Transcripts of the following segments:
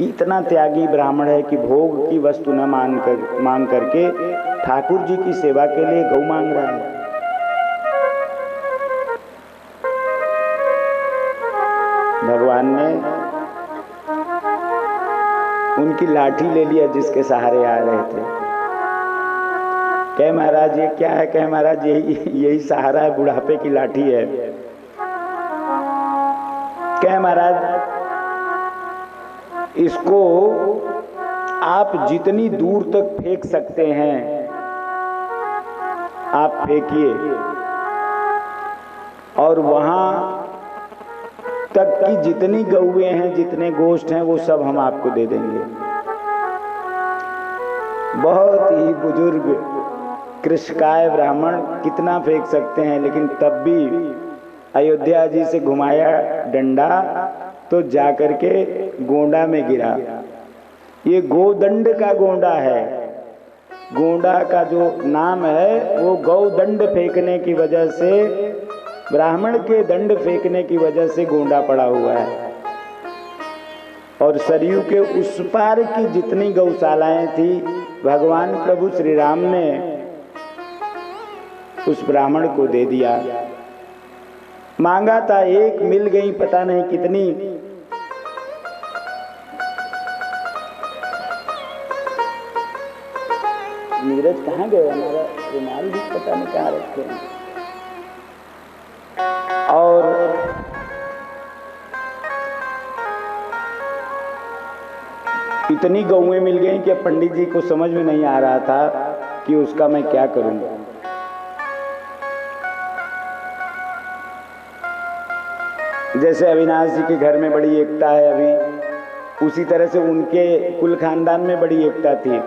कि इतना त्यागी ब्राह्मण है कि भोग की वस्तु न मांग करके ठाकुर जी की सेवा के लिए गौ मांग रहा है। भगवान ने उनकी लाठी ले लिया जिसके सहारे आ रहे थे। कहे महाराज ये क्या है? कहे महाराज यही सहारा है, बुढ़ापे की लाठी है। कहे महाराज इसको आप जितनी दूर तक फेंक सकते हैं आप फेंकिए, और वहां तक की जितनी गौएं हैं, जितने गोश्त हैं, वो सब हम आपको दे देंगे। बहुत ही बुजुर्ग कृषकाय ब्राह्मण कितना फेंक सकते हैं, लेकिन तब भी अयोध्या जी से घुमाया डंडा तो जाकर के गोंडा में गिरा। ये गोदंड का गोंडा है। गोंडा का जो नाम है वो गौदंड फेंकने की वजह से, ब्राह्मण के दंड फेंकने की वजह से गोंडा पड़ा हुआ है। और सरयू के उस पार की जितनी गौशालाएं थी, भगवान प्रभु श्री राम ने उस ब्राह्मण को दे दिया। मांगा था एक, मिल गई पता नहीं कितनी। नीरज कहाँ गए? हमारा रुमाल भी पता नहीं कहाँ रखे हैं। और इतनी गौएं मिल गई कि पंडित जी को समझ में नहीं आ रहा था कि उसका मैं क्या करूंगा। जैसे अविनाश जी के घर में बड़ी एकता है अभी, उसी तरह से उनके कुल खानदान में बड़ी एकता थी।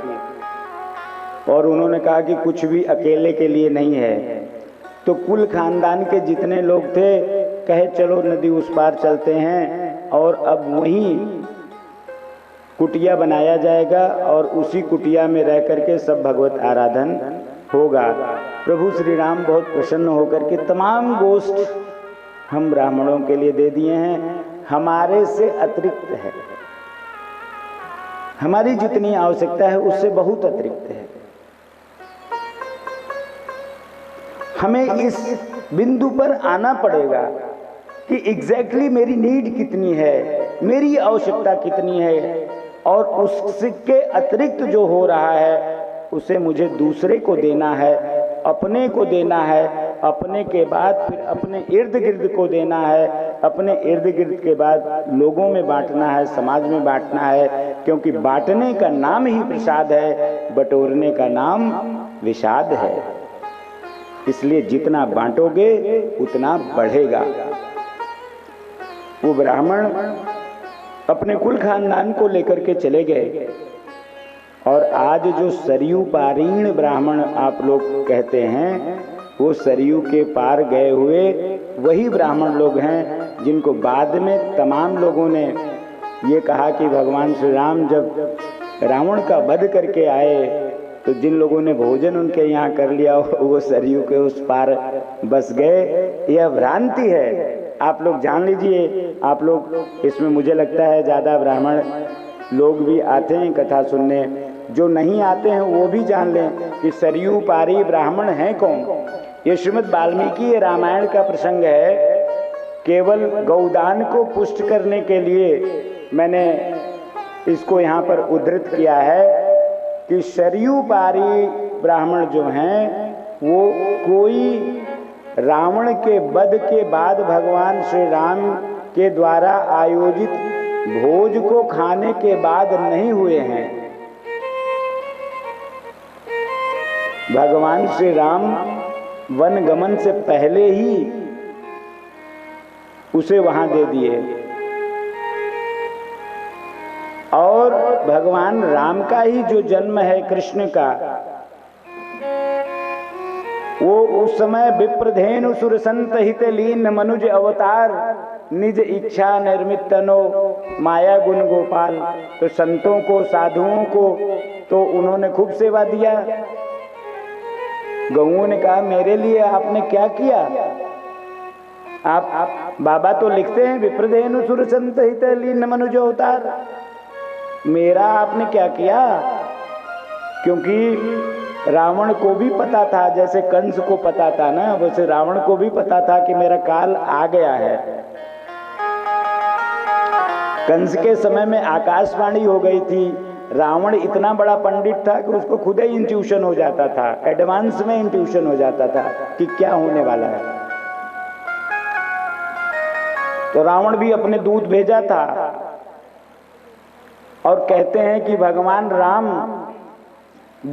और उन्होंने कहा कि कुछ भी अकेले के लिए नहीं है। तो कुल खानदान के जितने लोग थे कहे चलो नदी उस पार चलते हैं, और अब वहीं कुटिया बनाया जाएगा और उसी कुटिया में रह करके सब भगवत आराधन होगा। प्रभु श्री राम बहुत प्रसन्न होकर के तमाम गोष्ठ हम ब्राह्मणों के लिए दे दिए हैं। हमारे से अतिरिक्त है, हमारी जितनी आवश्यकता है उससे बहुत अतिरिक्त है। हमें इस बिंदु पर आना पड़ेगा कि एग्जैक्टली मेरी नीड कितनी है, मेरी आवश्यकता कितनी है, और उसके अतिरिक्त जो हो रहा है उसे मुझे दूसरे को देना है, अपने को देना है, अपने के बाद फिर अपने इर्द गिर्द को देना है, अपने इर्द गिर्द के बाद लोगों में बांटना है, समाज में बांटना है। क्योंकि बांटने का नाम ही प्रसाद है, बटोरने का नाम विषाद है। इसलिए जितना बांटोगे उतना बढ़ेगा। वो ब्राह्मण अपने कुल खानदान को लेकर के चले गए। और आज जो सरयू पारीण ब्राह्मण आप लोग कहते हैं, वो सरयू के पार गए हुए वही ब्राह्मण लोग हैं जिनको बाद में तमाम लोगों ने ये कहा कि भगवान श्री राम जब रावण का वध करके आए तो जिन लोगों ने भोजन उनके यहाँ कर लिया वो सरयू के उस पार बस गए। यह भ्रांति है, आप लोग जान लीजिए। आप लोग इसमें मुझे लगता है ज़्यादा ब्राह्मण लोग भी आते हैं कथा सुनने, जो नहीं आते हैं वो भी जान लें कि सरयू पारी ब्राह्मण हैं कौन। ये श्रीमद् वाल्मीकि रामायण का प्रसंग है। केवल गौदान को पुष्ट करने के लिए मैंने इसको यहाँ पर उद्धृत किया है कि सरयू पारी ब्राह्मण जो हैं वो कोई रावण के वध के बाद भगवान श्री राम के द्वारा आयोजित भोज को खाने के बाद नहीं हुए हैं। भगवान श्री राम वन गमन से पहले ही उसे वहां दे दिए। और भगवान राम का ही जो जन्म है कृष्ण का, वो उस समय विप्रधेनु सुर संत हित लीन मनुज अवतार निज इच्छा निर्मित तनो माया गुण गोपाल। तो संतों को साधुओं को तो उन्होंने खूब सेवा दिया। गौओं ने कहा मेरे लिए आपने क्या किया? आप बाबा तो लिखते हैं विप्रधेनु सुर संत हित लीन मनुज अवतार। मेरा आपने क्या किया? क्योंकि रावण को भी पता था, जैसे कंस को पता था ना, वैसे रावण को भी पता था कि मेरा काल आ गया है। कंस के समय में आकाशवाणी हो गई थी। रावण इतना बड़ा पंडित था कि उसको खुद ही इंट्यूशन हो जाता था, एडवांस में इंट्यूशन हो जाता था कि क्या होने वाला है। तो रावण भी अपने दूत भेजा था और कहते हैं कि भगवान राम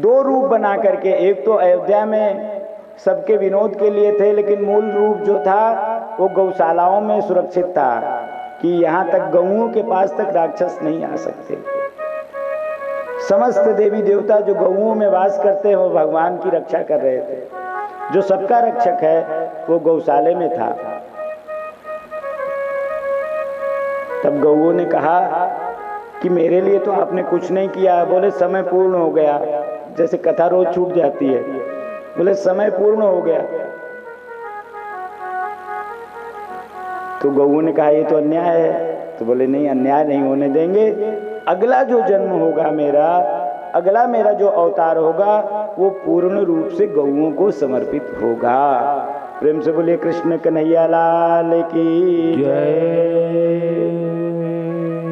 2 रूप बना करके, एक तो अयोध्या में सबके विनोद के लिए थे, लेकिन मूल रूप जो था वो गौशालाओं में सुरक्षित था कि यहाँ तक गऊओं के पास तक राक्षस नहीं आ सकते। समस्त देवी देवता जो गऊओं में वास करते हैं वो भगवान की रक्षा कर रहे थे। जो सबका रक्षक है वो गौशाले में था। तब गऊओं ने कहा कि मेरे लिए तो आपने कुछ नहीं किया। बोले समय पूर्ण हो गया। जैसे कथा रोज छूट जाती है, बोले समय पूर्ण हो गया। तो गऊओं ने कहा ये तो अन्याय है। तो बोले नहीं, अन्याय नहीं होने देंगे। अगला जो जन्म होगा मेरा, अगला मेरा जो अवतार होगा वो पूर्ण रूप से गऊओं को समर्पित होगा। प्रेम से बोलिए कृष्ण कन्हैया लाल की जय।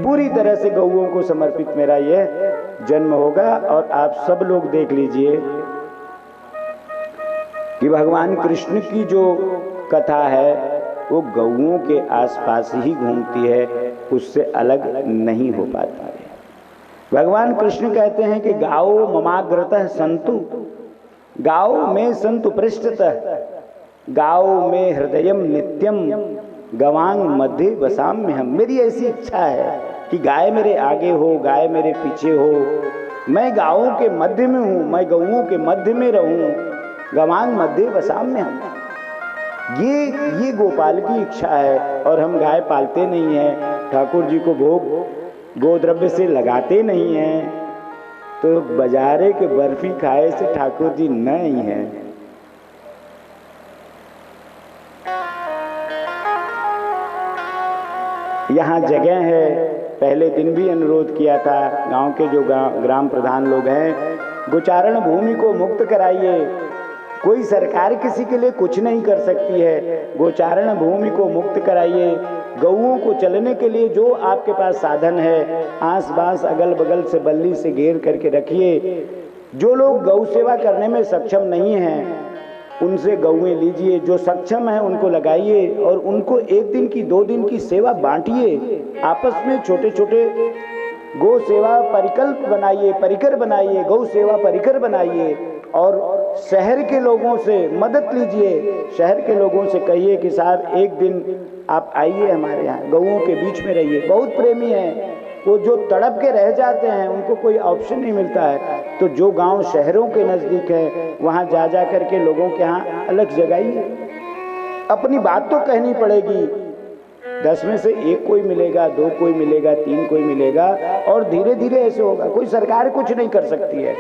पूरी तरह से गऊओं को समर्पित मेरा ये जन्म होगा। और आप सब लोग देख लीजिए कि भगवान कृष्ण की जो कथा है वो गऊओं के आसपास ही घूमती है, उससे अलग नहीं हो पाती है। भगवान कृष्ण कहते हैं कि गाओ ममाग्रतः संतु, गाओ में संतु पृष्ठतः, गाओ में हृदयम नित्यम, गवांग मध्य वसाम्य हम। मेरी ऐसी इच्छा है कि गाय मेरे आगे हो, गाय मेरे पीछे हो, मैं गायों के मध्य में हूँ, मैं गऊओं के मध्य में रहूं, गवांग मध्य वसाम्य हम। ये गोपाल की इच्छा है। और हम गाय पालते नहीं हैं, ठाकुर जी को भोग गोद्रव्य से लगाते नहीं हैं, तो बाजारे के बर्फी खाए से ठाकुर जी नहीं हैं। यहाँ जगह है। पहले दिन भी अनुरोध किया था, गांव के जो ग्राम प्रधान लोग हैं, गोचारण भूमि को मुक्त कराइए। कोई सरकार किसी के लिए कुछ नहीं कर सकती है, गोचारण भूमि को मुक्त कराइए। गऊओं को चलने के लिए जो आपके पास साधन है, आस पास अगल बगल से बल्ली से घेर करके रखिए। जो लोग गौ सेवा करने में सक्षम नहीं हैं उनसे गऊएं लीजिए, जो सक्षम है उनको लगाइए और उनको 1 दिन की 2 दिन की सेवा बांटिए। आपस में छोटे छोटे गौ सेवा परिकल्प बनाइए, परिकर बनाइए, गौ सेवा परिकर बनाइए। और शहर के लोगों से मदद लीजिए। शहर के लोगों से कहिए कि साहब 1 दिन आप आइए हमारे यहाँ, गऊओं के बीच में रहिए। बहुत प्रेमी हैं वो, जो तड़प के रह जाते हैं, उनको कोई ऑप्शन नहीं मिलता है। तो जो गांव शहरों के नज़दीक है वहाँ जा करके लोगों के यहाँ अलग जगाइए। अपनी बात तो कहनी पड़ेगी। 10 में से 1 कोई मिलेगा, 2 कोई मिलेगा, 3 कोई मिलेगा, और धीरे धीरे ऐसे होगा। कोई सरकार कुछ नहीं कर सकती है।